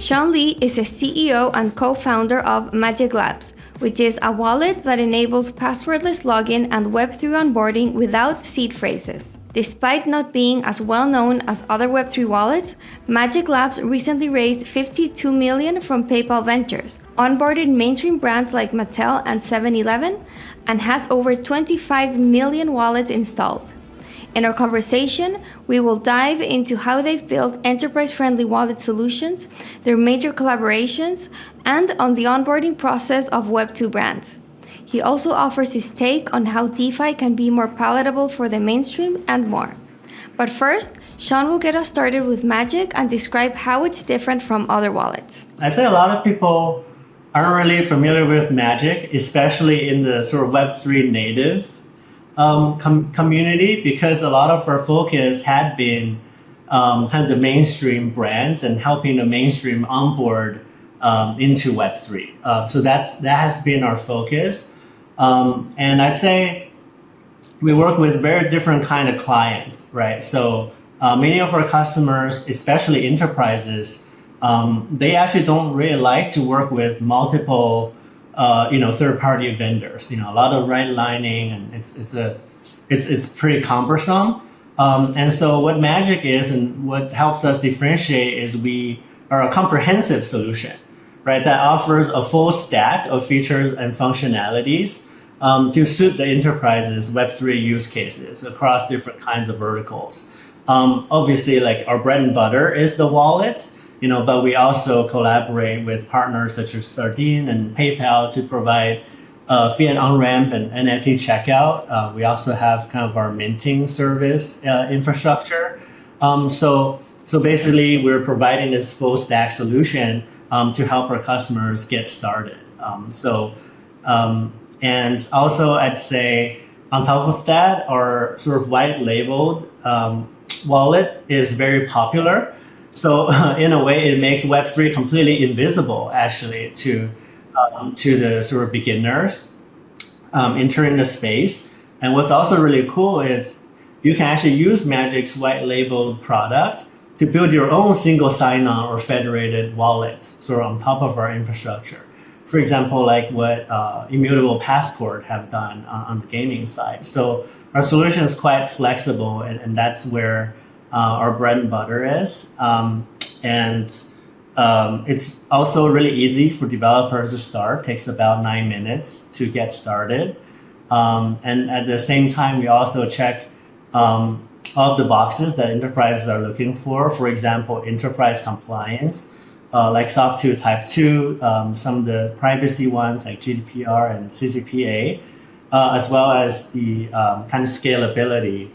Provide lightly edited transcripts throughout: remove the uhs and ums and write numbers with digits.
Sean Lee is the CEO and co-founder of Magic Labs, which is a wallet that enables passwordless login and Web3 onboarding without seed phrases. Despite not being as well known as other Web3 wallets, Magic Labs recently raised $52 million from PayPal Ventures, onboarded mainstream brands like Mattel and 7-Eleven, and has over 25 million wallets installed. In our conversation, we will dive into how they've built enterprise-friendly wallet solutions, their major collaborations, and on the onboarding process of Web2 brands. He also offers his take on how DeFi can be more palatable for the mainstream and more. But first, Sean will get us started with Magic and describe how it's different from other wallets. I'd say a lot of people aren't really familiar with Magic, especially in the sort of Web3 native community, because a lot of our focus had been kind of the mainstream brands and helping the mainstream onboard into Web3. So that has been our focus. And I'd say we work with very different kind of clients, right? So many of our customers, especially enterprises, they actually don't really like to work with multiple third-party vendors. A lot of redlining, and it's pretty cumbersome. And so what Magic is, and what helps us differentiate, is we are a comprehensive solution, right? That offers a full stack of features and functionalities to suit the enterprise's Web3 use cases across different kinds of verticals. Obviously, like our bread and butter is the wallet. But we also collaborate with partners such as Sardine and PayPal to provide fiat on-ramp and NFT checkout. We also have kind of our minting service infrastructure. So basically, we're providing this full stack solution to help our customers get started. And also, I'd say on top of that, our sort of white labeled wallet is very popular. So in a way, it makes Web3 completely invisible, actually, to the sort of beginners entering the space. And what's also really cool is you can actually use Magic's white labeled product to build your own single sign-on or federated wallet sort of on top of our infrastructure. For example, like what Immutable Passport have done on the gaming side. So our solution is quite flexible, and that's where our bread and butter is. It's also really easy for developers to start. It takes about 9 minutes to get started. And at the same time, we also check all of the boxes that enterprises are looking for. For example, enterprise compliance, like SOC 2 Type 2, some of the privacy ones like GDPR and CCPA, as well as the kind of scalability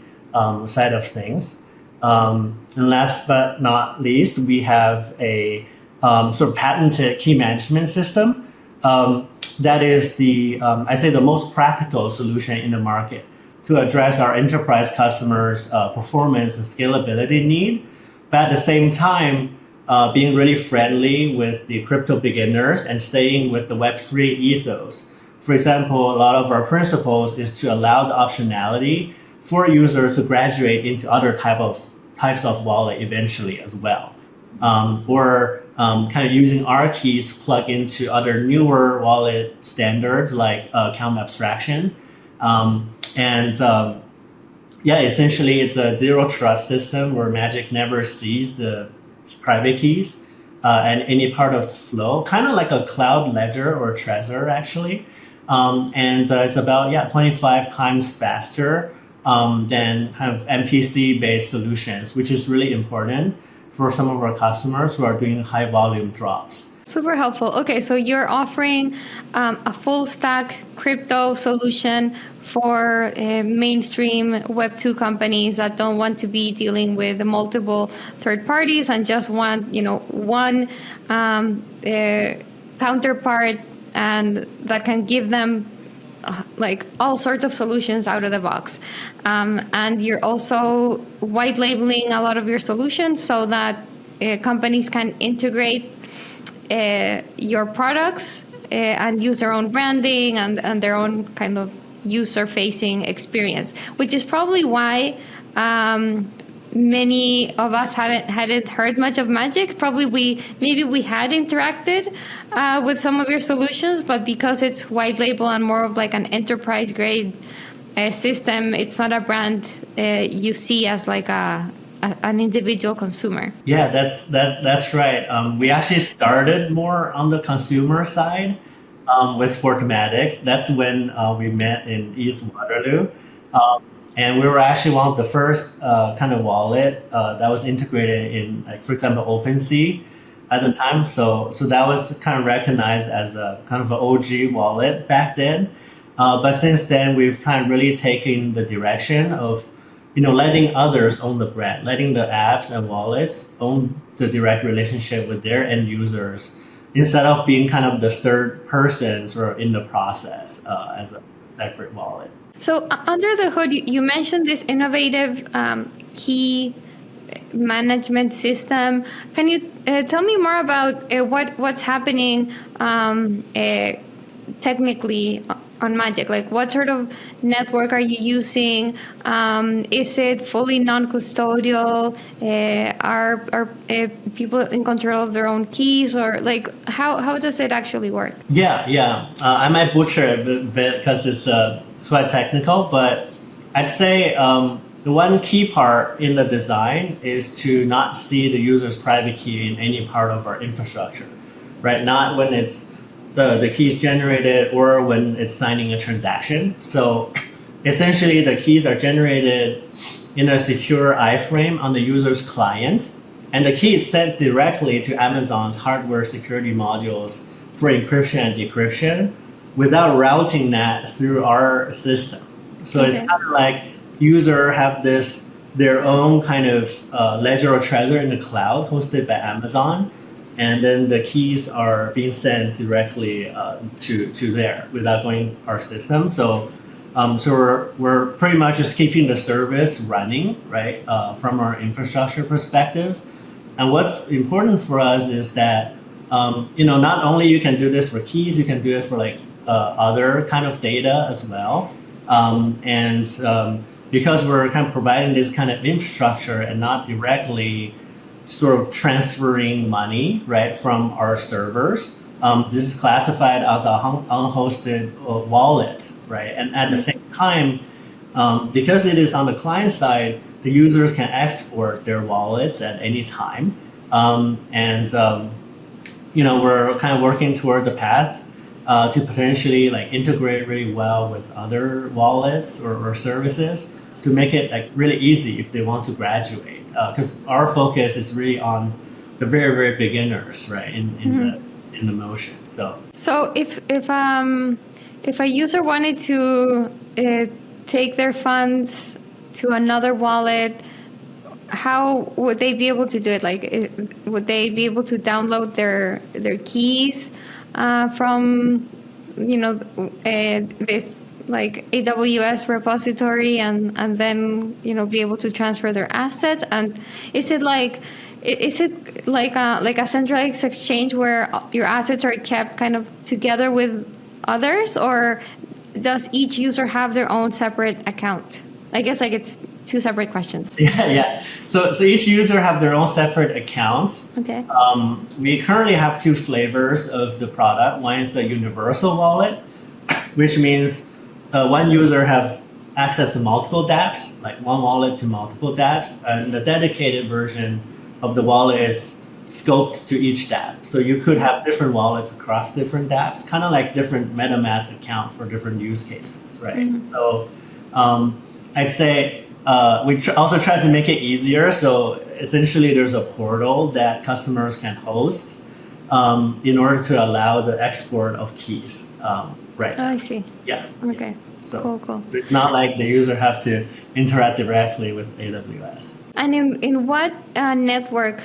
side of things. And last but not least, we have a sort of patented key management system that is I say the most practical solution in the market to address our enterprise customers' performance and scalability need, but at the same time, being really friendly with the crypto beginners and staying with the Web3 ethos. For example, a lot of our principles is to allow the optionality for users to graduate into other types of wallet eventually as well. Or kind of using our keys to plug into other newer wallet standards like account abstraction. Essentially it's a zero trust system where Magic never sees the private keys and any part of the flow, kind of like a cloud ledger or Trezor actually. It's about 25 times faster than kind of MPC-based solutions, which is really important for some of our customers who are doing high volume drops. Super helpful. Okay, so you're offering a full stack crypto solution for mainstream Web2 companies that don't want to be dealing with multiple third parties and just want, one counterpart, and that can give them like all sorts of solutions out of the box. And you're also white labeling a lot of your solutions so that companies can integrate your products and use their own branding and their own kind of user-facing experience, which is probably why many of us hadn't heard much of Magic. Probably maybe we had interacted with some of your solutions, but because it's white label and more of like an enterprise grade system, it's not a brand you see as like an individual consumer. Yeah, that's right. We actually started more on the consumer side with Fortmatic. That's when we met in East Waterloo. And we were actually one of the first kind of wallet that was integrated in, like, for example, OpenSea at the time. So that was kind of recognized as a kind of an OG wallet back then. But since then, we've kind of really taken the direction of, letting others own the brand, letting the apps and wallets own the direct relationship with their end users, instead of being kind of the third persons or in the process as a separate wallet. So under the hood, you mentioned this innovative key management system. Can you tell me more about what's happening technically on Magic? Like, what sort of network are you using? Is it fully non-custodial? Are people in control of their own keys, or like how does it actually work? Yeah. I might butcher it a bit because it's quite technical, but I'd say the one key part in the design is to not see the user's private key in any part of our infrastructure, right? Not when it's the keys generated or when it's signing a transaction. So essentially the keys are generated in a secure iframe on the user's client, and the key is sent directly to Amazon's hardware security modules for encryption and decryption without routing that through our system. So It's kind of like user have their own kind of ledger or trezor in the cloud hosted by Amazon, and then the keys are being sent directly to there without going our system. So we're pretty much just keeping the service running, right, from our infrastructure perspective. And what's important for us is that not only you can do this for keys, you can do it for like other kind of data as well. Because we're kind of providing this kind of infrastructure and not directly sort of transferring money, right, from our servers, this is classified as a unhosted wallet, right? And at the same time, because it is on the client side, the users can export their wallets at any time. We're kind of working towards a path to potentially like integrate really well with other wallets or services to make it like really easy if they want to graduate. Because our focus is really on the very, very beginners, right, in the motion. So if a user wanted to take their funds to another wallet, how would they be able to do it? Like, would they be able to download their keys from this like AWS repository and then be able to transfer their assets? And is it like a centralized exchange where your assets are kept kind of together with others, or does each user have their own separate account? I guess like it's two separate questions. Yeah. So each user have their own separate accounts. Okay. We currently have two flavors of the product. One is a universal wallet, which means one user have access to multiple dApps, like one wallet to multiple dApps, and the dedicated version of the wallet is scoped to each dApp. So you could have different wallets across different dApps, kind of like different MetaMask account for different use cases, right? Mm-hmm. So I'd say we also try to make it easier. So essentially there's a portal that customers can host in order to allow the export of keys. Right. Oh, I see. Yeah. Okay. So, cool. So it's not like the user have to interact directly with AWS. And in what network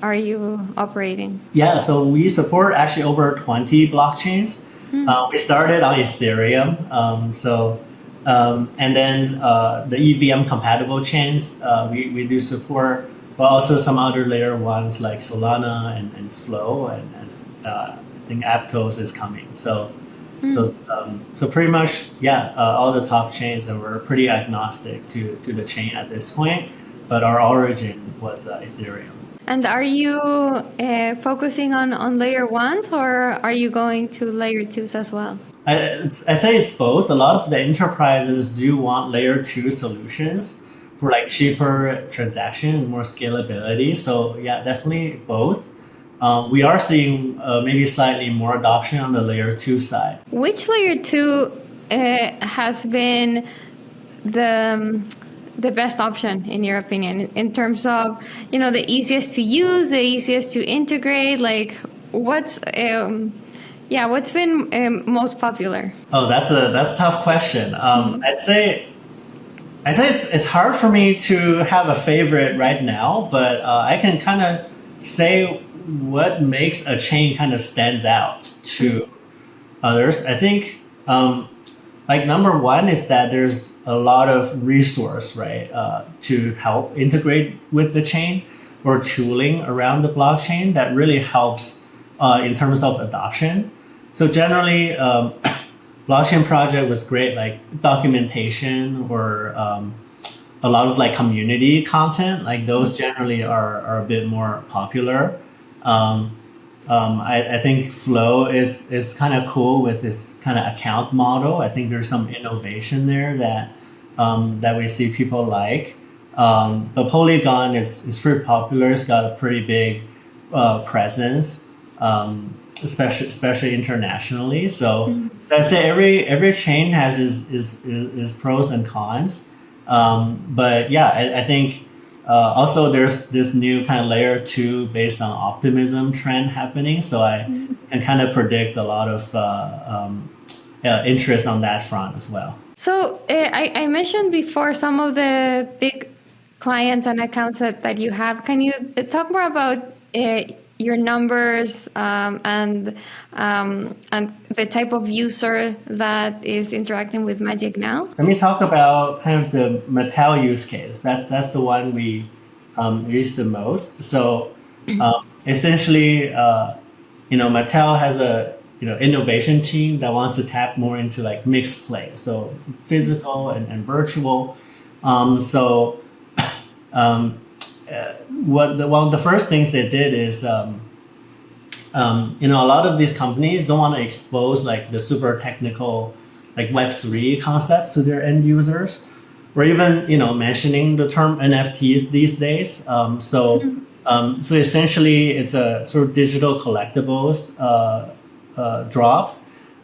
are you operating? Yeah, so we support actually over 20 blockchains. We started on Ethereum. And then the EVM compatible chains we do support, but also some other layer ones like Solana and Flow, and I think Aptos is coming. So pretty much, all the top chains, and we're pretty agnostic to the chain at this point. but our origin was Ethereum. And are you focusing on layer ones, or are you going to layer twos as well? I say it's both. A lot of the enterprises do want layer two solutions for like cheaper transaction and more scalability. So yeah, definitely both. We are seeing maybe slightly more adoption on the layer two side. Which layer two has been the best option in your opinion in terms of the easiest to use, the easiest to integrate? Like what's been most popular? Oh, that's a tough question. I'd say it's hard for me to have a favorite right now, but I can kind of say what makes a chain kind of stands out to others. I think like number one is that there's a lot of resource, right, to help integrate with the chain or tooling around the blockchain that really helps in terms of adoption. So generally, blockchain project was great, like documentation or a lot of like community content. Like those generally are a bit more popular. I think Flow is kind of cool with this kind of account model. I think there's some innovation there that we see people like. But Polygon is pretty popular. It's got a pretty big presence, especially internationally. So I say every chain has its pros and cons. But yeah, I think. Also, there's this new kind of layer two based on optimism trend happening. So I can kind of predict a lot of interest on that front as well. So I mentioned before some of the big clients and accounts that you have. Can you talk more about your numbers and the type of user that is interacting with Magic now? Let me talk about kind of the Mattel use case. That's the one we use the most. So essentially, Mattel has a innovation team that wants to tap more into like mixed play, so physical and virtual. One of the first things they did is, a lot of these companies don't want to expose like the super technical, like Web3 concepts to their end users, or even mentioning the term NFTs these days. So essentially, it's a sort of digital collectibles drop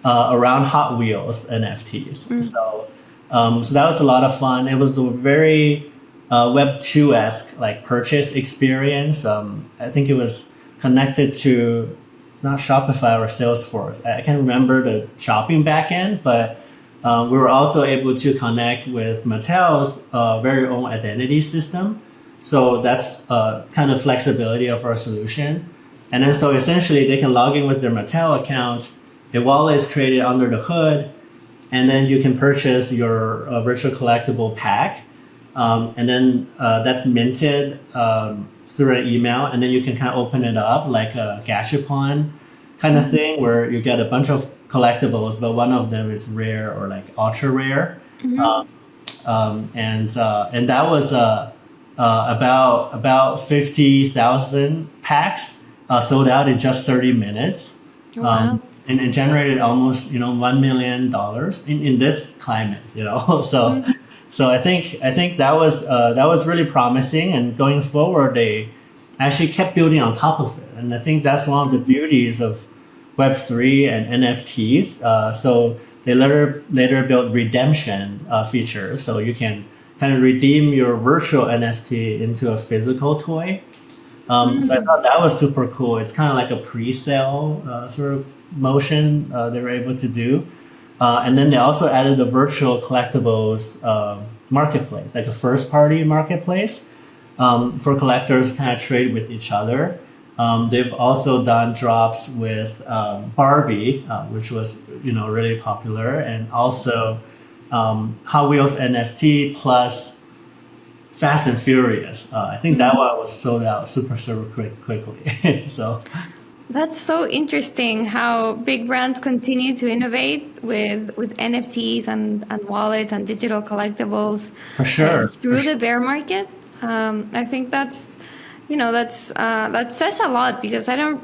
around Hot Wheels NFTs. So that was a lot of fun. It was a very Web2-esque like purchase experience. I think it was connected to not Shopify or Salesforce. I can't remember the shopping backend, but we were also able to connect with Mattel's very own identity system. So that's kind of flexibility of our solution. And then so essentially they can log in with their Mattel account. A wallet is created under the hood, and then you can purchase your virtual collectible pack. And then that's minted through an email, and then you can kind of open it up like a Gashapon kind of thing, where you get a bunch of collectibles, but one of them is rare or like ultra rare. And that was about 50,000 packs sold out in just 30 minutes. Wow. And generated almost $1 million in this climate. So I think that was really promising, and going forward they actually kept building on top of it, and I think that's one of the beauties of Web3 and NFTs. So they later built redemption features, so you can kind of redeem your virtual NFT into a physical toy. So I thought that was super cool. It's kind of like a pre-sale sort of motion they were able to do. And then they also added the virtual collectibles marketplace, like a first-party marketplace for collectors to kind of trade with each other. They've also done drops with Barbie, which was really popular, and also Hot Wheels NFT plus Fast and Furious. I think that one was sold out super quickly. So. That's so interesting how big brands continue to innovate with NFTs and wallets and digital collectibles. For sure. Through the bear market. I think that says a lot, because I don't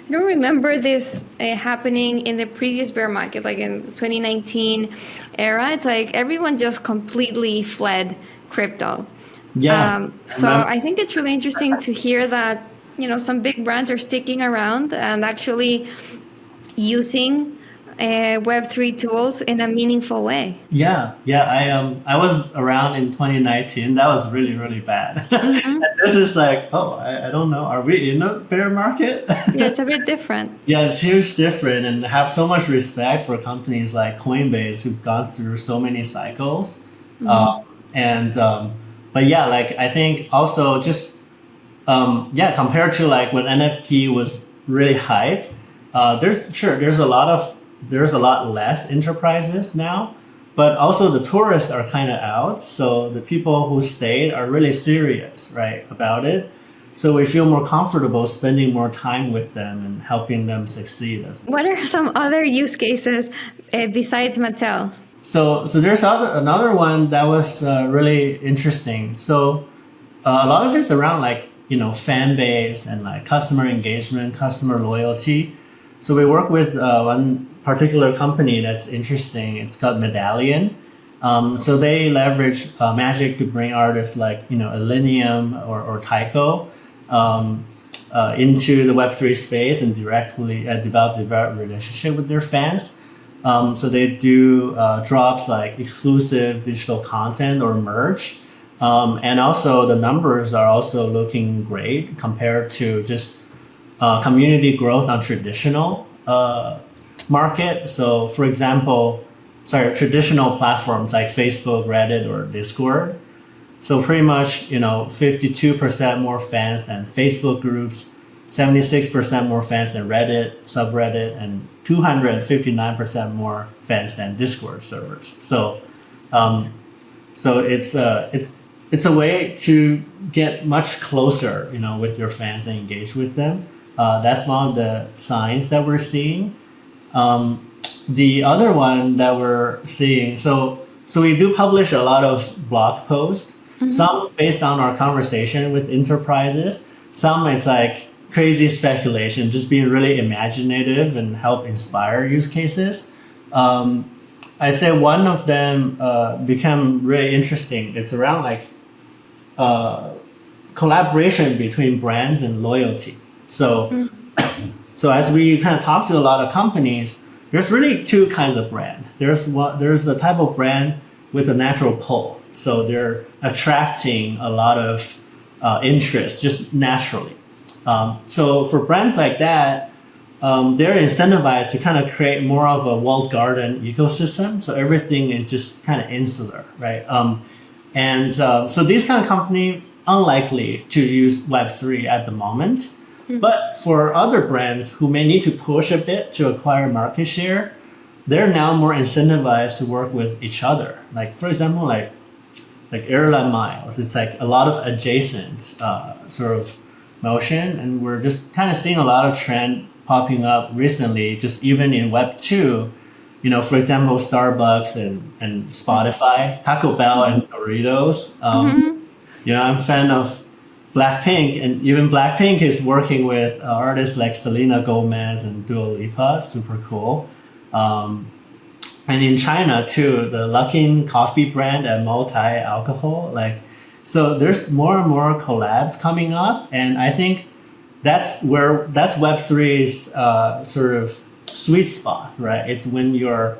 remember this happening in the previous bear market, like in 2019 era. It's like everyone just completely fled crypto. Yeah. So I think it's really interesting to hear that, some big brands are sticking around and actually using Web3 tools in a meaningful way. Yeah, yeah. I was around in 2019. That was really, really bad. Hmm. And this is like, oh, I don't know. Are we in a bear market? Yeah, it's a bit different. Yeah, it's huge different, and have so much respect for companies like Coinbase who've gone through so many cycles. Hmm. And But yeah, like I think also just yeah, compared to like when NFT was really hype, there's a lot less enterprises now, but also the tourists are kind of out. So the people who stayed are really serious, right, about it. So we feel more comfortable spending more time with them and helping them succeed as well. What are some other use cases besides Mattel? So there's another one that was really interesting. So a lot of it's around like fan base and like customer engagement, customer loyalty. So we work with one particular company that's interesting. It's called Medallion. So they leverage magic to bring artists like Illenium or Taiko into the Web3 space and directly develop a relationship with their fans. So they do drops like exclusive digital content or merch. And also the numbers are also looking great compared to just community growth on traditional market. So for example, traditional platforms like Facebook, Reddit, or Discord. So pretty much, 52% more fans than Facebook groups, 76% more fans than Reddit, subreddit, and 259% more fans than Discord servers. So, it's a way to get much closer, with your fans and engage with them. That's one of the signs that we're seeing. The other one that we're seeing, so we do publish a lot of blog posts. Mm-hmm. Some based on our conversation with enterprises. Some it's like crazy speculation, just being really imaginative and help inspire use cases. I'd say one of them become really interesting. It's around like collaboration between brands and loyalty. So, so as we kind of talk to a lot of companies, there's really two kinds of brand. There's a type of brand with a natural pull. So they're attracting a lot of interest just naturally. So for brands like that, they're incentivized to kind of create more of a walled garden ecosystem. So everything is just kind of insular, right? So these kind of company unlikely to use Web3 at the moment. Mm-hmm. But for other brands who may need to push a bit to acquire market share, they're now more incentivized to work with each other. Like for example, like airline miles, it's like a lot of adjacent sort of motion, and we're just kind of seeing a lot of trend popping up recently, just even in Web 2. For example, Starbucks and Spotify, Taco Bell and Doritos. I'm a fan of Blackpink, and even Blackpink is working with artists like Selena Gomez and Dua Lipa. Super cool. And in China too, the Luckin coffee brand and multi-alcohol, so there's more and more collabs coming up, and I think that's Web3's sort of sweet spot, right? It's when you're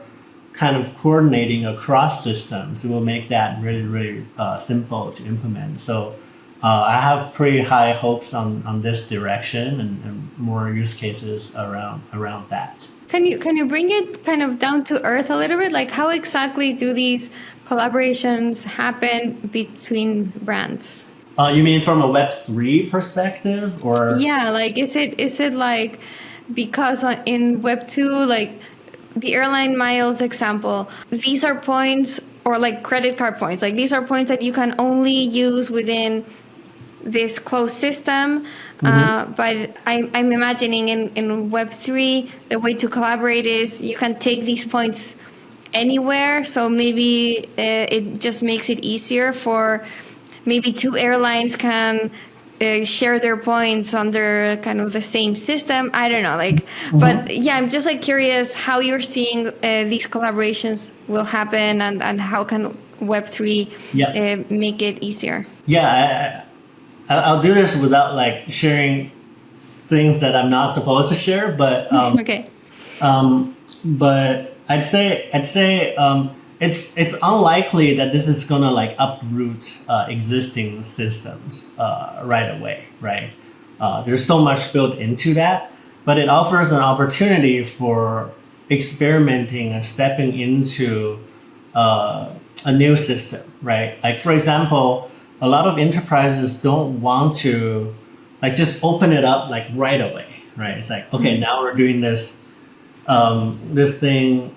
kind of coordinating across systems, it will make that really, really simple to implement. So I have pretty high hopes on this direction and more use cases around that. Can you bring it kind of down to earth a little bit? Like how exactly do these collaborations happen between brands? You mean from a Web3 perspective, or? Yeah, like is it like, because in Web2, like the airline miles example, these are points, or like credit card points, like these are points that you can only use within this closed system. But I'm imagining in Web3, the way to collaborate is you can take these points anywhere. So maybe it just makes it easier for maybe two airlines can share their points under kind of the same system. I don't know, like, but yeah, I'm just like curious how you're seeing these collaborations will happen, and how can Web3 Yeah. make it easier. Yeah, I'll do this without like sharing things that I'm not supposed to share, but Okay. but I'd say it's unlikely that this is gonna like uproot existing systems right away, right? There's so much built into that, but it offers an opportunity for experimenting and stepping into a new system, right? Like for example, a lot of enterprises don't want to like just open it up like right away, right? It's like, okay, now we're doing this thing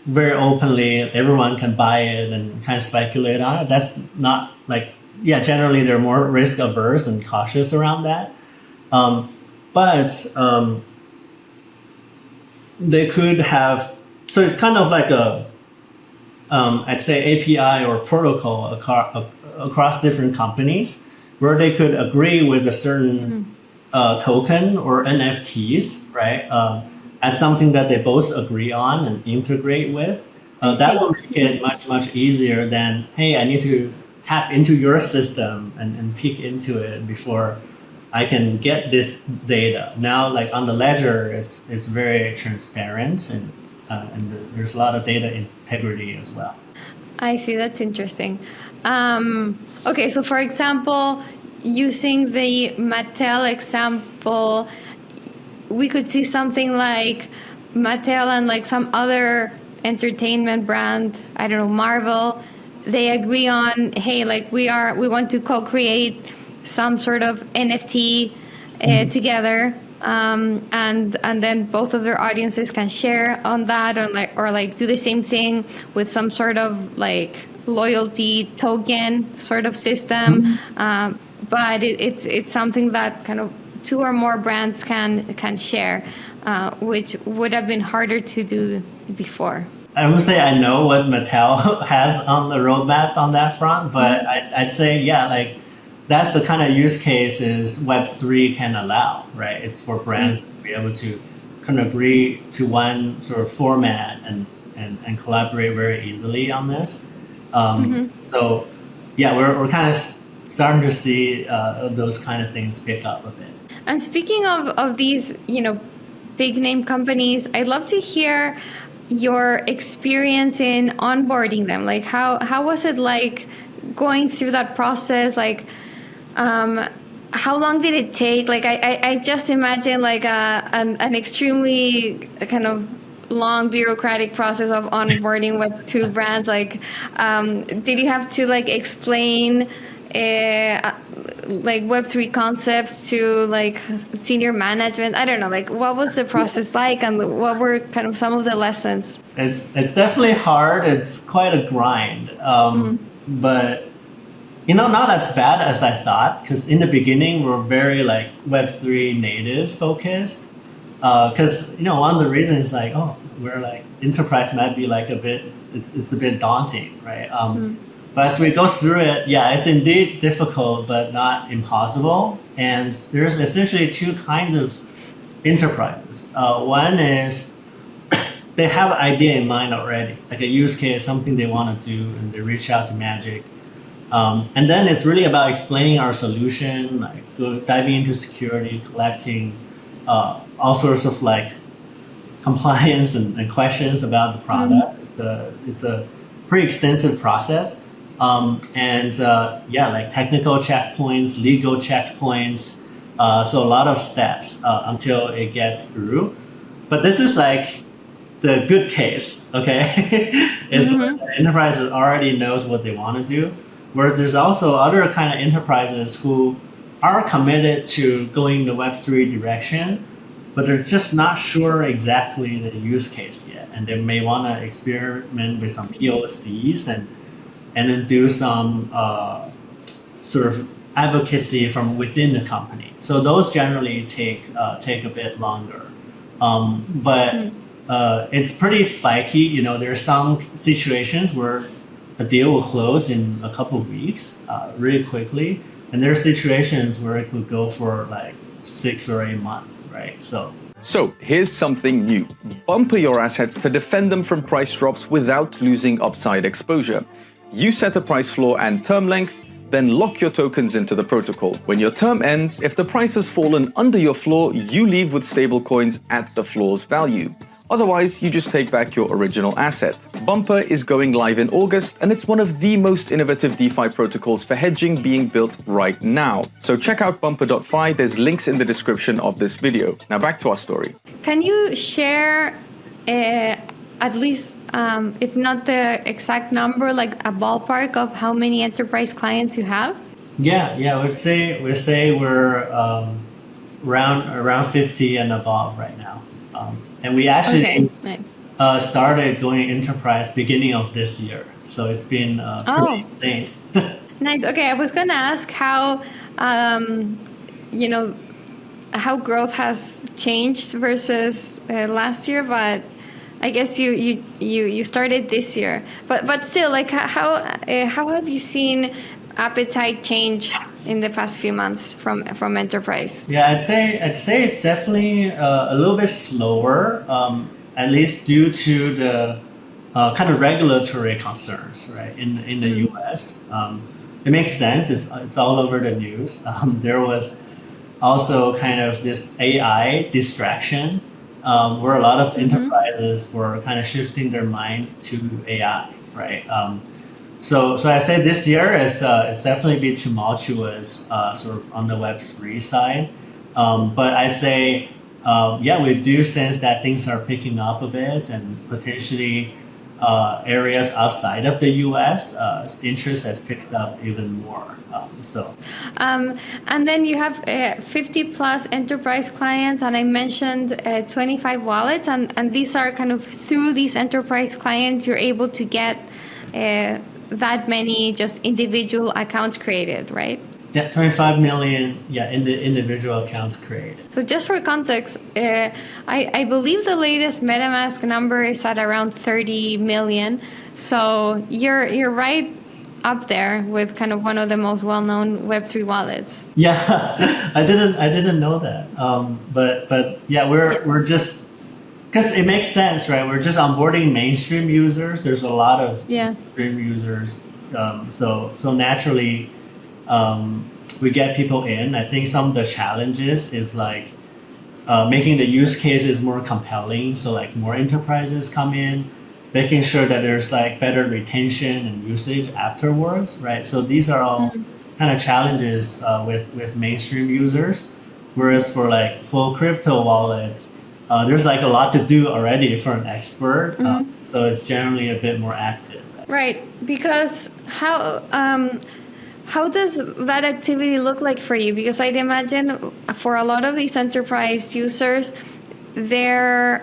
very openly. Everyone can buy it and kind of speculate on it. That's not like, yeah, generally they're more risk averse and cautious around that. But they could have, so it's kind of like I'd say API or protocol across different companies where they could agree with a certain token or NFTs, right? As something that they both agree on and integrate with. That will make it much easier than, hey, I need to tap into your system and peek into it before I can get this data. Now, like on the ledger, it's very transparent and there's a lot of data integrity as well. I see. That's interesting. Okay, so for example, using the Mattel example, we could see something like Mattel and like some other entertainment brand, I don't know, Marvel, they agree on, hey, like we want to co-create some sort of NFT together, and then both of their audiences can share on that, or like do the same thing with some sort of like loyalty token sort of system. But it's something that kind of two or more brands can share, which would have been harder to do before. I would say I know what Mattel has on the roadmap on that front, but I'd say, yeah, like that's the kind of use cases Web3 can allow, right? It's for brands to be able to kind of agree to one sort of format and collaborate very easily on this. So yeah, we're kind of starting to see those kind of things pick up a bit. And speaking of these, big name companies, I'd love to hear your experience in onboarding them. Like how was it like going through that process? Like how long did it take? Like I just imagine like an extremely kind of long bureaucratic process of onboarding with two brands. Like did you have to like explain like Web3 concepts to like senior management? I don't know, like what was the process like, and what were kind of some of the lessons? It's definitely hard. It's quite a grind, but not as bad as I thought. Because in the beginning, we're very like Web3 native focused. Because one of the reasons like, oh, we're like enterprise might be like a bit, it's a bit daunting, right? But as we go through it, yeah, it's indeed difficult, but not impossible. And there's essentially two kinds of enterprises. One is they have an idea in mind already, like a use case, something they want to do, and they reach out to Magic. And then it's really about explaining our solution, like diving into security, collecting all sorts of like compliance and questions about the product. It's a pretty extensive process. Like technical checkpoints, legal checkpoints. So a lot of steps until it gets through. But this is like the good case, okay? It's the enterprise already knows what they want to do. Whereas there's also other kind of enterprises who are committed to going the Web3 direction, but they're just not sure exactly the use case yet. And they may want to experiment with some POCs and then do some sort of advocacy from within the company. So those generally take a bit longer. But it's pretty spiky. There's some situations where a deal will close in a couple of weeks, really quickly. And there are situations where it could go for like 6 or 8 months, right? So here's something new. Bumper your assets to defend them from price drops without losing upside exposure. You set a price floor and term length, then lock your tokens into the protocol. When your term ends, if the price has fallen under your floor, you leave with stablecoins at the floor's value. Otherwise, you just take back your original asset. Bumper is going live in August, and it's one of the most innovative DeFi protocols for hedging being built right now. So check out bumper.fi, there's links in the description of this video. Now back to our story. Can you share at least, if not the exact number, like a ballpark of how many enterprise clients you have? Yeah, we'd say we're around 50 and above right now. And we actually started going enterprise beginning of this year. So it's been pretty insane. Nice. Okay, I was going to ask how, how growth has changed versus last year, but I guess you started this year. But still, like how have you seen appetite change in the past few months from enterprise? Yeah, I'd say it's definitely a little bit slower, at least due to the kind of regulatory concerns, right? In the US, it makes sense. It's all over the news. There was also kind of this AI distraction, where a lot of enterprises were kind of shifting their mind to AI, right? So I say this year it's definitely been tumultuous, sort of on the Web3 side. But I say, we do sense that things are picking up a bit, and potentially areas outside of the US, interest has picked up even more. And then you have 50 plus enterprise clients, and I mentioned 25 wallets, and these are kind of through these enterprise clients, you're able to get that many just individual accounts created, right? Yeah, 25 million, in the individual accounts created. So just for context, I believe the latest MetaMask number is at around 30 million. So you're right up there with kind of one of the most well-known Web3 wallets. Yeah, I didn't know that. But we're just, because it makes sense, right? We're just onboarding mainstream users. There's a lot of mainstream users, so naturally, we get people in. I think some of the challenges is like making the use cases more compelling. So like more enterprises come in, making sure that there's like better retention and usage afterwards, right? So these are all kind of challenges with mainstream users. Whereas for like full crypto wallets, there's like a lot to do already for an expert. So it's generally a bit more active. Right, because how does that activity look like for you? Because I'd imagine for a lot of these enterprise users, they're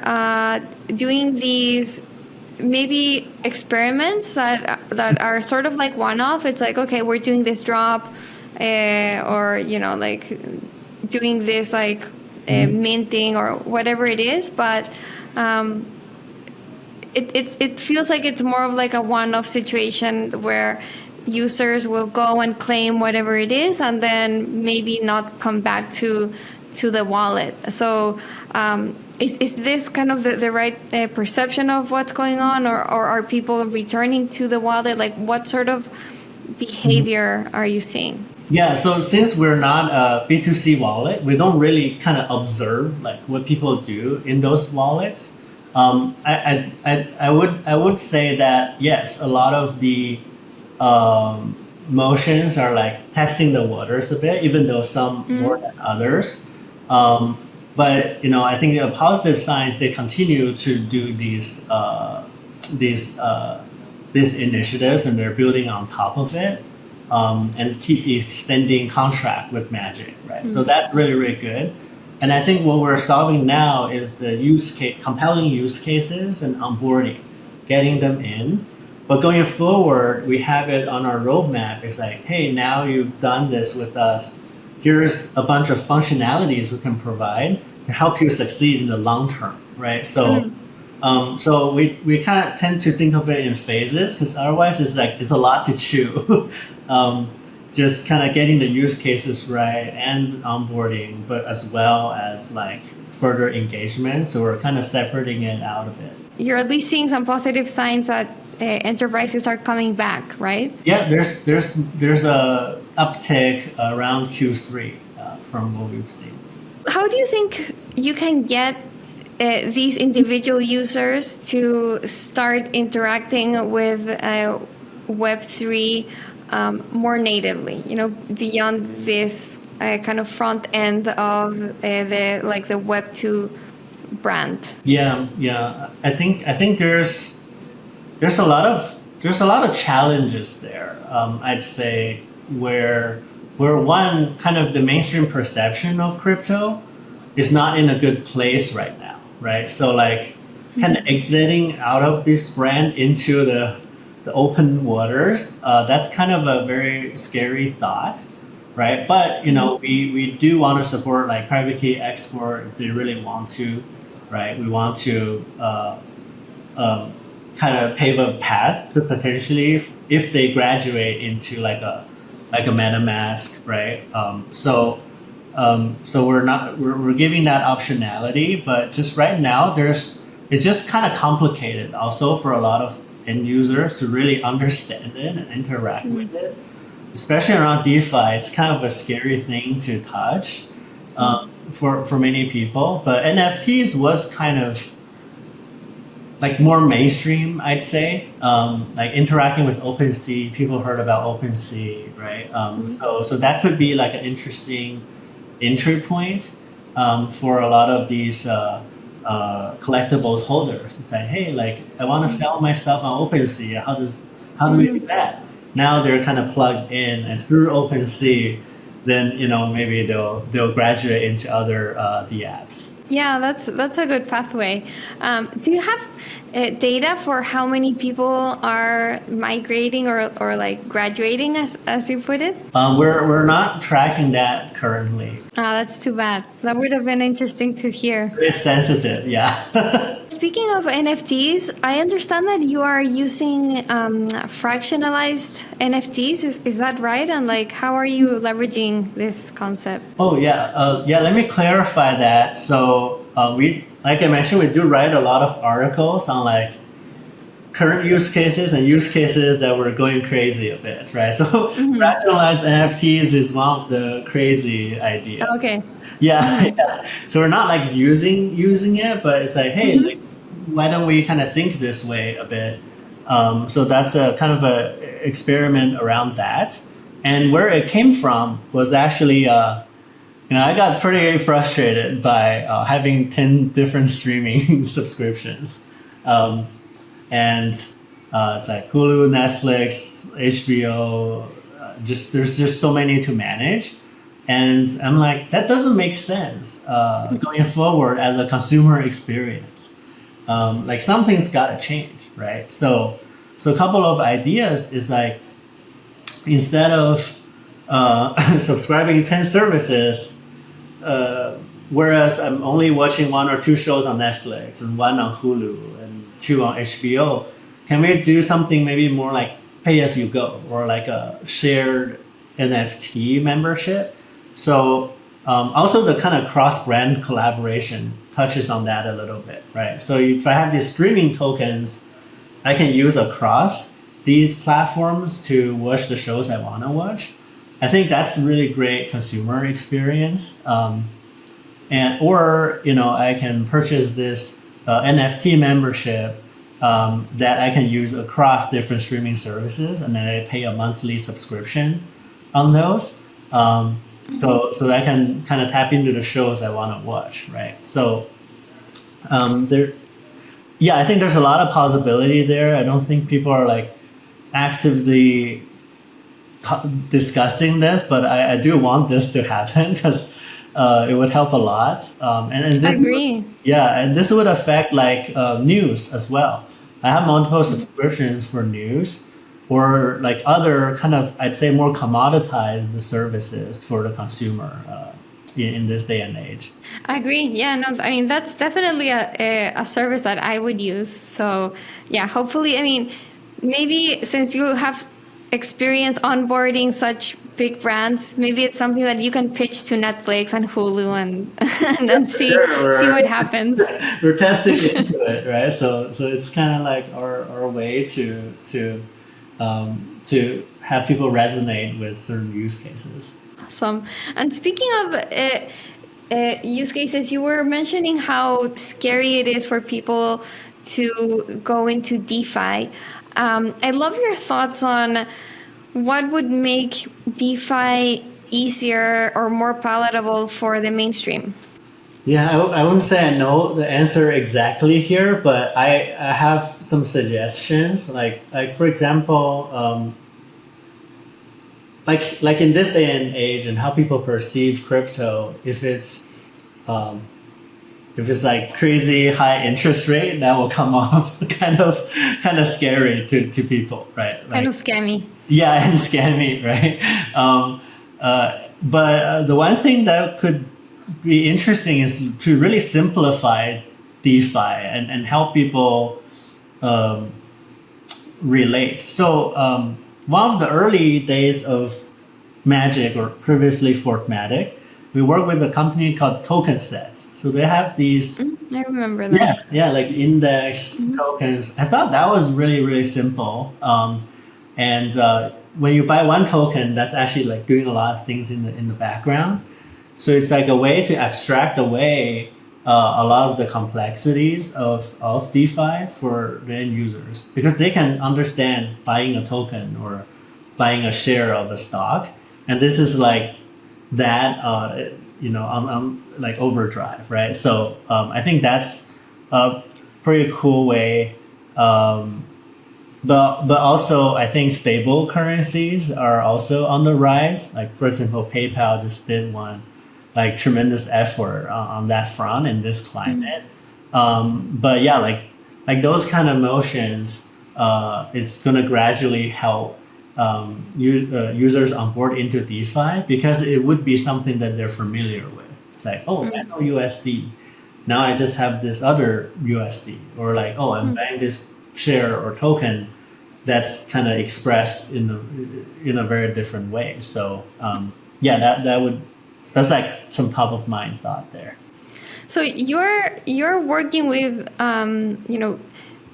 doing these maybe experiments that are sort of like one-off. It's like, okay, we're doing this drop, or like doing this like minting or whatever it is, but it feels like it's more of like a one-off situation where users will go and claim whatever it is and then maybe not come back to the wallet. So is this kind of the right perception of what's going on, or are people returning to the wallet? Like what sort of behavior are you seeing? Yeah, so since we're not a B2C wallet, we don't really kind of observe like what people do in those wallets. I would say that yes, a lot of the motions are like testing the waters a bit, even though some more than others. But I think the positive signs, they continue to do these initiatives, and they're building on top of it. And keep extending contract with Magic, right? So that's really, really good. And I think what we're solving now is the compelling use cases and onboarding, getting them in. But going forward, we have it on our roadmap. It's like, hey, now you've done this with us. Here's a bunch of functionalities we can provide to help you succeed in the long term, right? So So we kind of tend to think of it in phases because otherwise it's a lot to chew. Just kind of getting the use cases right and onboarding, but as well as like further engagement. So we're kind of separating it out a bit. You're at least seeing some positive signs that enterprises are coming back, right? Yeah, there's a uptick around Q3 from what we've seen. How do you think you can get these individual users to start interacting with Web3 more natively? You know, beyond this kind of front end of the Web2 brand. Yeah. I think there's a lot of challenges there. I'd say where one kind of the mainstream perception of crypto is not in a good place right now, right? So like kind of exiting out of this brand into the open waters, that's kind of a very scary thought, right? But we do want to support like private key export if they really want to, right? We want to kind of pave a path to potentially if they graduate into like a MetaMask, right? So we're giving that optionality, but just right now it's just kind of complicated also for a lot of end users to really understand it and interact with it, especially around DeFi. It's kind of a scary thing to touch for many people, but NFTs was kind of like more mainstream, I'd say. Like interacting with OpenSea, people heard about OpenSea, right? So that could be like an interesting entry point for a lot of these collectibles holders. It's like, hey, like I want to sell my stuff on OpenSea. How do we do that? Now they're kind of plugged in, and through OpenSea, then maybe they'll graduate into other DApps. Yeah, that's a good pathway. Do you have data for how many people are migrating or like graduating, as you put it? We're not tracking that currently. That's too bad. That would have been interesting to hear. It's sensitive, yeah. Speaking of NFTs, I understand that you are using fractionalized NFTs. Is that right? And like, how are you leveraging this concept? Oh yeah, let me clarify that. So we, like I mentioned, we do write a lot of articles on like current use cases and use cases that were going crazy a bit, right? So fractionalized NFTs is one of the crazy ideas. Okay. Yeah. So we're not like using it, but it's like, hey, like, why don't we kind of think this way a bit? So that's a kind of a experiment around that. And where it came from was actually, I got pretty frustrated by having 10 different streaming subscriptions. And it's like Hulu, Netflix, HBO, there's just so many to manage. And I'm like, that doesn't make sense going forward as a consumer experience. Like something's got to change, right? So a couple of ideas is like, instead of subscribing 10 services, whereas I'm only watching 1 or 2 shows on Netflix and 1 on Hulu and 2 on HBO, can we do something maybe more like pay as you go or like a shared NFT membership? So also the kind of cross-brand collaboration touches on that a little bit, right? So if I have these streaming tokens, I can use across these platforms to watch the shows I want to watch. I think that's really great consumer experience. I can purchase this NFT membership that I can use across different streaming services, and then I pay a monthly subscription on those. So that I can kind of tap into the shows I want to watch, right? So I think there's a lot of possibility there. I don't think people are like actively discussing this, but I do want this to happen because it would help a lot. And this, I agree. And this would affect like news as well. I have multiple subscriptions for news or like other kind of, I'd say, more commoditized services for the consumer. in this day and age. I agree. Yeah, no, I mean, that's definitely a service that I would use. So, yeah, hopefully, I mean, maybe since you have experience onboarding such big brands, maybe it's something that you can pitch to Netflix and Hulu and then see what happens. We're testing into it, right? So it's kind of like our way to have people resonate with certain use cases. Awesome. And speaking of use cases, you were mentioning how scary it is for people to go into DeFi. I love your thoughts on what would make DeFi easier or more palatable for the mainstream. Yeah, I wouldn't say I know the answer exactly here, but I have some suggestions. Like for example, like in this day and age and how people perceive crypto, if it's like crazy high interest rate, that will come off kind of scary to people, right? Like, kind of scammy. Yeah, and scammy, right? But the one thing that could be interesting is to really simplify DeFi and help people relate. So one of the early days of Magic, or previously Fortmatic, we work with a company called TokenSets. So they have these. I remember that. Yeah, like index tokens. I thought that was really, really simple. And when you buy one token, that's actually like doing a lot of things in the background. So it's like a way to abstract away a lot of the complexities of DeFi for the end users, because they can understand buying a token or buying a share of a stock. And this is like that, on like overdrive, right? So I think that's a pretty cool way. But also, I think stable currencies are also on the rise. Like, for example, PayPal just did one, like tremendous effort on that front in this climate. But yeah, like those kind of motions is going to gradually help users onboard into DeFi, because it would be something that they're familiar with. It's like, oh, I know USD. Now I just have this other USD, or like, oh, I'm buying this share or token that's kind of expressed in a very different way. So yeah, that's like some top of mind thought there. So you're working with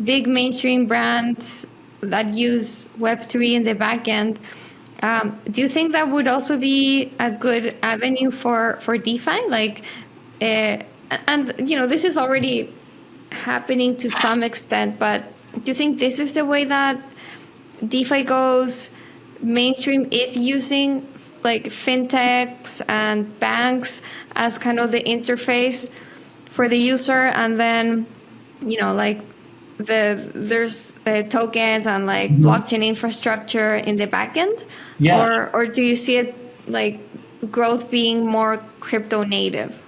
big mainstream brands that use Web3 in the back end. Do you think that would also be a good avenue for DeFi? Like, and this is already happening to some extent, but do you think this is the way that DeFi goes? Mainstream is using like fintechs and banks as kind of the interface for the user, and then there's tokens and like blockchain infrastructure in the back end. Yeah. Or do you see it like growth being more crypto native?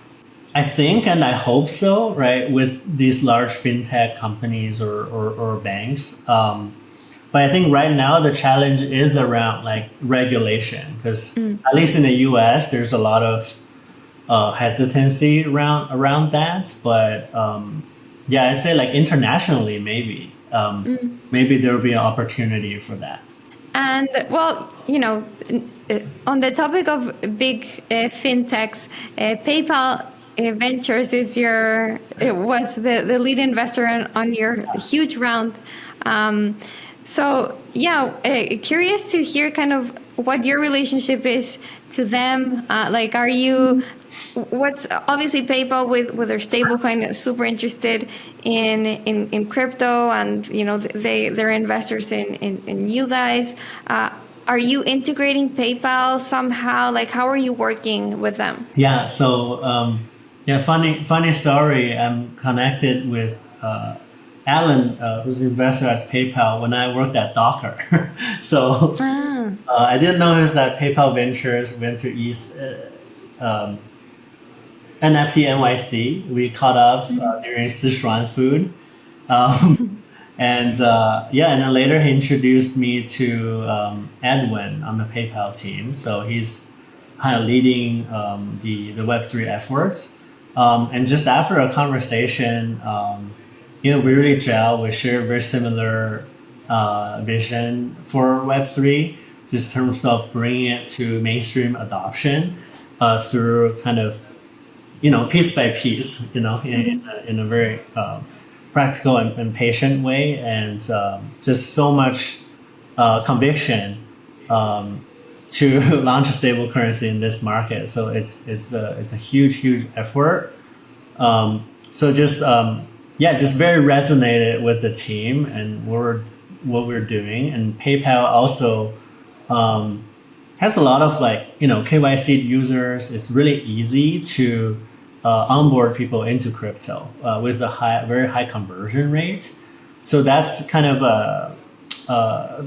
I think, and I hope so, right, with these large fintech companies or banks. But I think right now the challenge is around like regulation, because at least in the US, there's a lot of hesitancy around that. But yeah, I'd say like internationally, maybe there will be an opportunity for that. And well, on the topic of big fintechs, PayPal Ventures was the lead investor on your huge round. So yeah, curious to hear kind of what your relationship is to them. Like, are you? What's obviously PayPal with their stablecoin is super interested in crypto, and they're investors in you guys. Are you integrating PayPal somehow? Like, how are you working with them? Yeah. So funny story. I'm connected with Alan, who's an investor at PayPal, when I worked at Docker. So I didn't notice that PayPal Ventures went to East NFT NYC. We caught up during Sichuan food. And then later he introduced me to Edwin on the PayPal team. So he's kind of leading the Web3 efforts. And just after a conversation, we really gel. We share very similar vision for Web3, just in terms of bringing it to mainstream adoption through kind of, piece by piece, in a very practical and patient way, and just so much conviction to launch a stable currency in this market. So it's a huge effort. So just very resonated with the team and what we're doing. And PayPal also has a lot of KYC users. It's really easy to onboard people into crypto with a very high conversion rate. So that's kind of a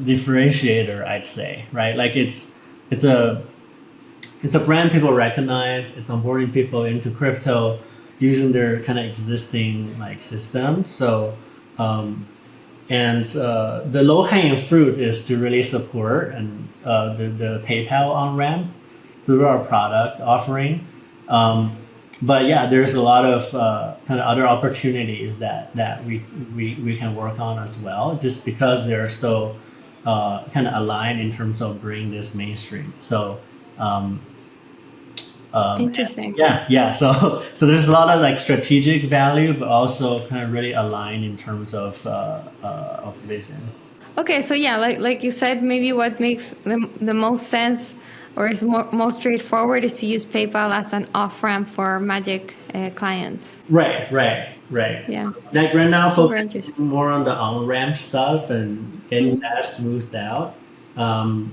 differentiator, I'd say, right? Like it's a brand people recognize. It's onboarding people into crypto using their kind of existing system. So the low hanging fruit is to really support and the PayPal on ramp through our product offering. But yeah, there's a lot of kind of other opportunities that we can work on as well, just because they're so kind of aligned in terms of bringing this mainstream. So interesting. Yeah. So there's a lot of strategic value, but also kind of really aligned in terms of vision. Okay, so yeah, like you said, maybe what makes the most sense or is most straightforward is to use PayPal as an off-ramp for Magic clients. Right. Yeah. Like right now, Super focusing interesting. more on the on-ramp stuff and getting that smoothed out. But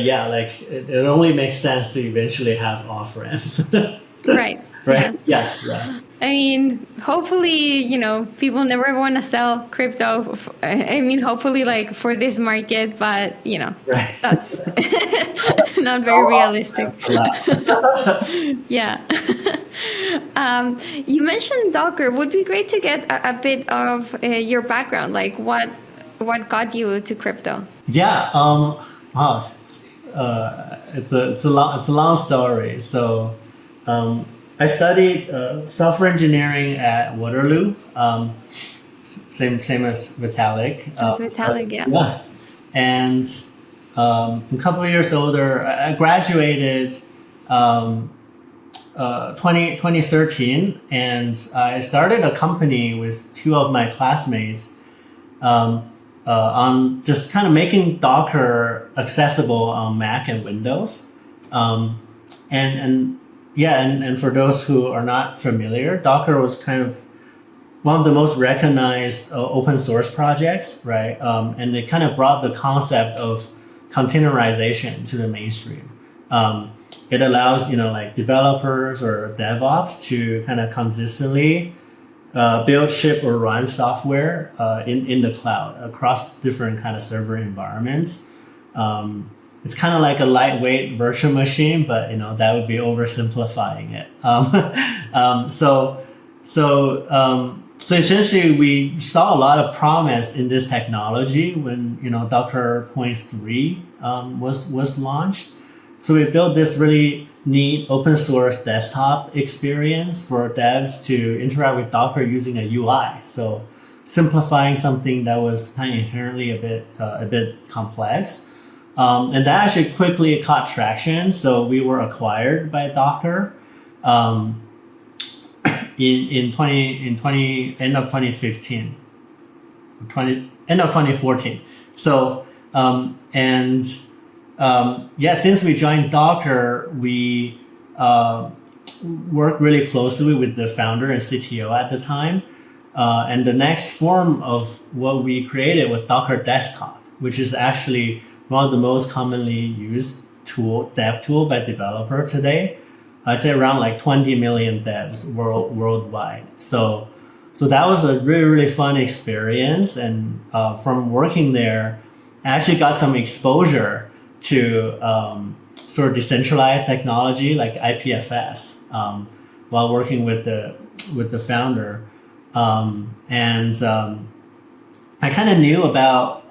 yeah, it only makes sense to eventually have off-ramps. Right. Right. Yeah. I mean, hopefully, people never want to sell crypto. Hopefully, for this market, but Right. that's not very realistic. Yeah. You mentioned Docker. Would be great to get a bit of your background. Like, what got you to crypto? Yeah. It's a long story. So, I studied software engineering at Waterloo. Same as Vitalik. As Vitalik, yeah. Yeah. And a couple of years older, I graduated 2013, and I started a company with two of my classmates on just kind of making Docker accessible on Mac and Windows. And for those who are not familiar, Docker was kind of one of the most recognized open source projects, right? And it kind of brought the concept of containerization to the mainstream. It allows, developers or DevOps to kind of consistently build, ship, or run software in the cloud across different kind of server environments. It's kind of like a lightweight virtual machine, but that would be oversimplifying it. So essentially, we saw a lot of promise in this technology when Docker 0.3 was launched. So we built this really neat open source desktop experience for devs to interact with Docker using a UI. So simplifying something that was kind of inherently a bit complex. And that actually quickly caught traction. So we were acquired by Docker end of 2015, end of 2014. So since we joined Docker, we worked really closely with the founder and CTO at the time. And the next form of what we created was Docker Desktop, which is actually one of the most commonly used dev tool by developer today. I'd say around 20 million devs worldwide. So that was a really, really fun experience. And from working there, I actually got some exposure to sort of decentralized technology like IPFS while working with the founder. I kind of knew about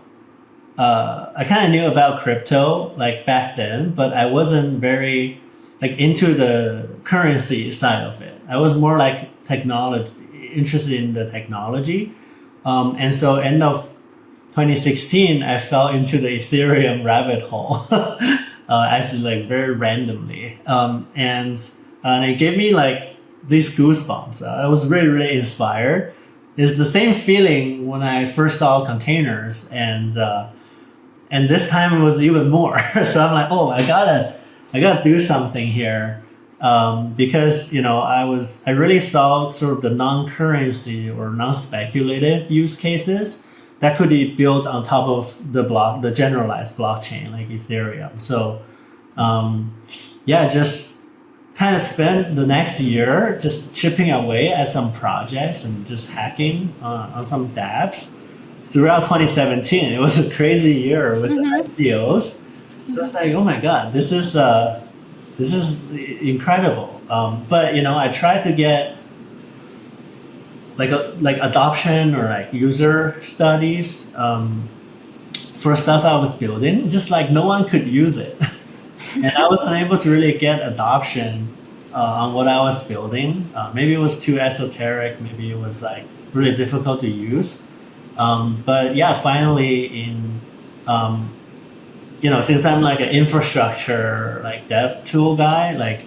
I kind of knew about crypto like back then, but I wasn't very like into the currency side of it. I was more like technology, interested in the technology. And so end of 2016, I fell into the Ethereum rabbit hole, as like very randomly. And it gave me like these goosebumps. I was really, really inspired. It's the same feeling when I first saw containers, and this time it was even more. So I'm like, oh, I gotta do something here, because I really saw sort of the non-currency or non-speculative use cases that could be built on top of the generalized blockchain like Ethereum. So just kind of spent the next year just chipping away at some projects and just hacking on some dApps. Throughout 2017, it was a crazy year with the ICOs. So it's like, oh my God, this is incredible. But I tried to get like adoption or like user studies for stuff I was building. Just like no one could use it, and I wasn't able to really get adoption on what I was building. Maybe it was too esoteric. Maybe it was like really difficult to use. But yeah, finally since I'm like an infrastructure like dev tool guy, like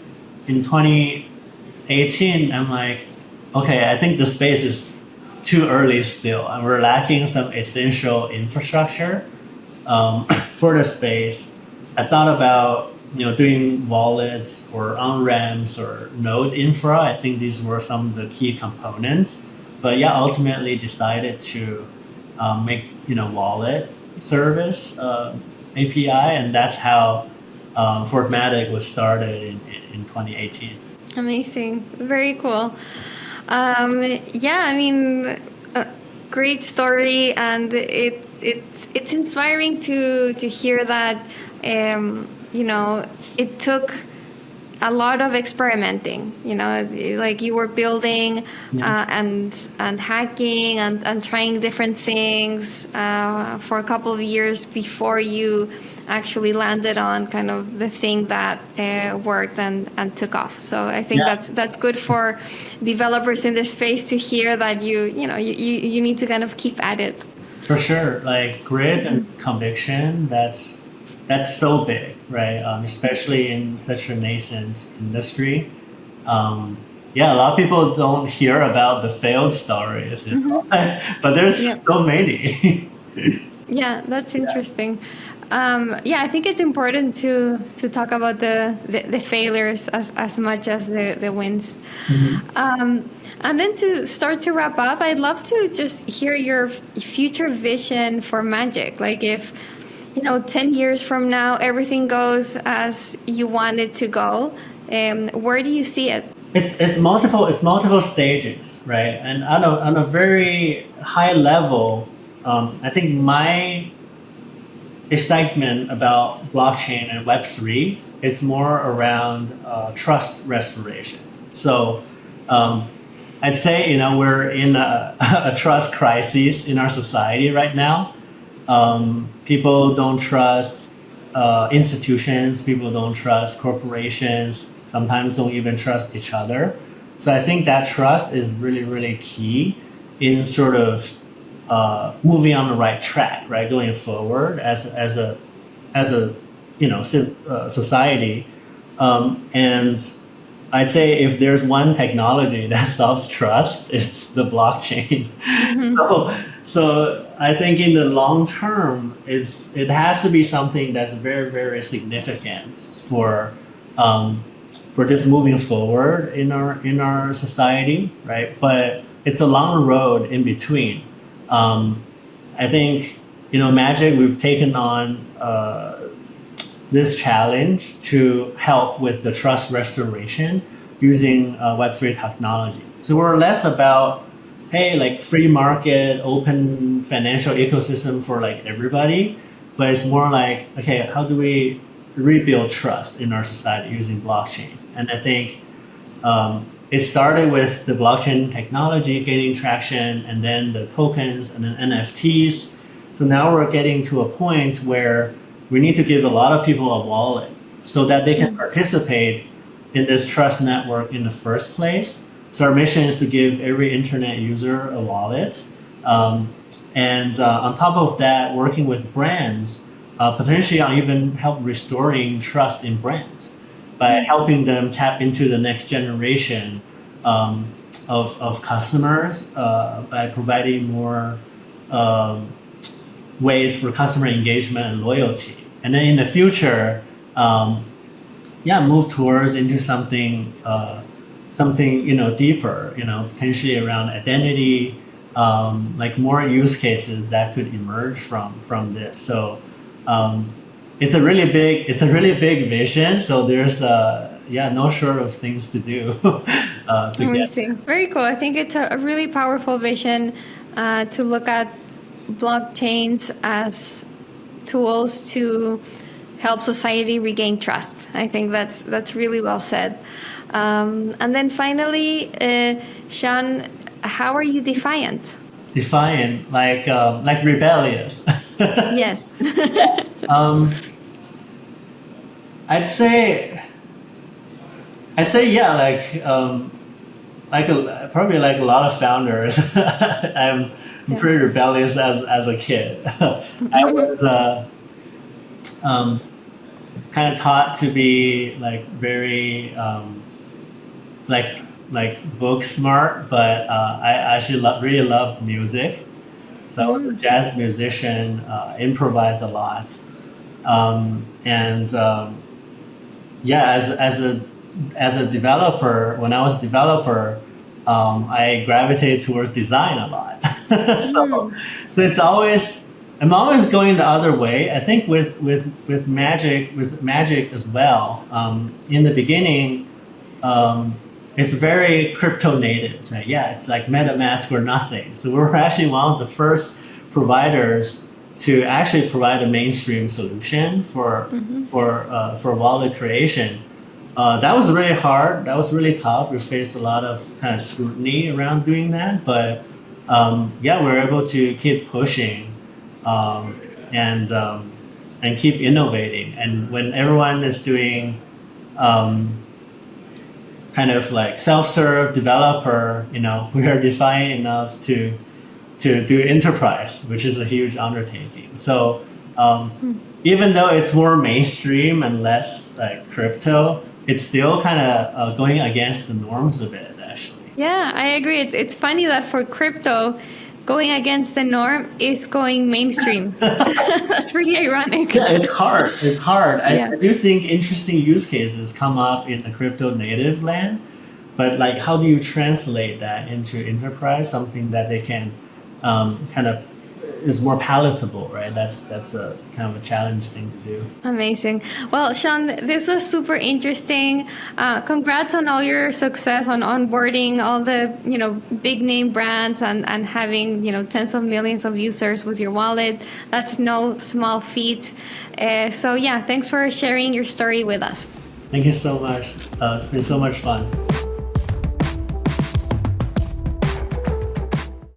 in 2018, I'm like, okay, I think the space is too early still, and we're lacking some essential infrastructure for the space. I thought about doing wallets or on-ramps or node infra. I think these were some of the key components. But yeah, ultimately decided to make wallet service API, and that's how Fortmatic was started in 2018. Amazing, very cool. Great story, and it's inspiring to hear that it took a lot of experimenting, like you were building and hacking and trying different things for a couple of years before you actually landed on kind of the thing that worked and took off. So I think that's good for developers in this space to hear that you need to kind of keep at it. For sure, like grit and conviction, that's so big, right? Especially in such a nascent industry. A lot of people don't hear about the failed stories, but there's so many. Yeah, that's interesting. I think it's important to talk about the failures as much as the wins. And then to start to wrap up, I'd love to just hear your future vision for Magic. Like if 10 years from now, everything goes as you want it to go, where do you see it? It's multiple stages, right? And on a very high level, I think my excitement about blockchain and Web3 is more around trust restoration. So I'd say we're in a trust crisis in our society right now. People don't trust institutions. People don't trust corporations. Sometimes don't even trust each other. So I think that trust is really, really key in sort of moving on the right track, right, going forward as a society. And I'd say if there's one technology that solves trust, it's the blockchain. So I think in the long term, it has to be something that's very, very significant for just moving forward in our society, right? But it's a long road in between. I think Magic, we've taken on this challenge to help with the trust restoration using Web3 technology. So we're less about like free market, open financial ecosystem for like everybody, but it's more like, okay, how do we rebuild trust in our society using blockchain? And I think it started with the blockchain technology gaining traction, and then the tokens, and then NFTs, So now we're getting to a point where we need to give a lot of people a wallet so that they can participate in this trust network in the first place. So our mission is to give every internet user a wallet. And on top of that, working with brands, potentially I'll even help restoring trust in brands by helping them tap into the next generation of customers by providing more ways for customer engagement and loyalty. And then in the future, move towards into something deeper, potentially around identity, like more use cases that could emerge from this. So it's a really big vision. So there's no short of things to do to Amazing. get. Very cool. I think it's a really powerful vision to look at blockchains as tools to help society regain trust. I think that's really well said. And then finally, Sean, how are you defiant? Defiant, like rebellious. Yes. I'd say yeah, probably like a lot of founders. I'm pretty rebellious as a kid. I was kind of taught to be like very like book smart, but I actually really loved music. So I was a jazz musician, improvised a lot, as a developer, when I was a developer, I gravitated towards design a lot. So I'm always going the other way. I think with Magic as well. In the beginning, it's very crypto native. So it's like MetaMask or nothing. So we're actually one of the first providers to actually provide a mainstream solution for wallet creation. That was really hard. That was really tough. We faced a lot of kind of scrutiny around doing that, but we're able to keep pushing and keep innovating. And when everyone is doing kind of like self-serve developer, we are defiant enough to do enterprise, which is a huge undertaking. So even though it's more mainstream and less like crypto, it's still kind of going against the norms of it, actually. Yeah, I agree. It's funny that for crypto, going against the norm is going mainstream. That's pretty ironic. Yeah, it's hard. It's hard. Yeah. I do think interesting use cases come up in the crypto native land, but like, how do you translate that into enterprise, something that they can kind of is more palatable, right? That's a kind of a challenge thing to do. Amazing. Well, Sean, this was super interesting. Congrats on all your success on onboarding all the big name brands and having tens of millions of users with your wallet. That's no small feat. So thanks for sharing your story with us. Thank you so much. It's been so much fun.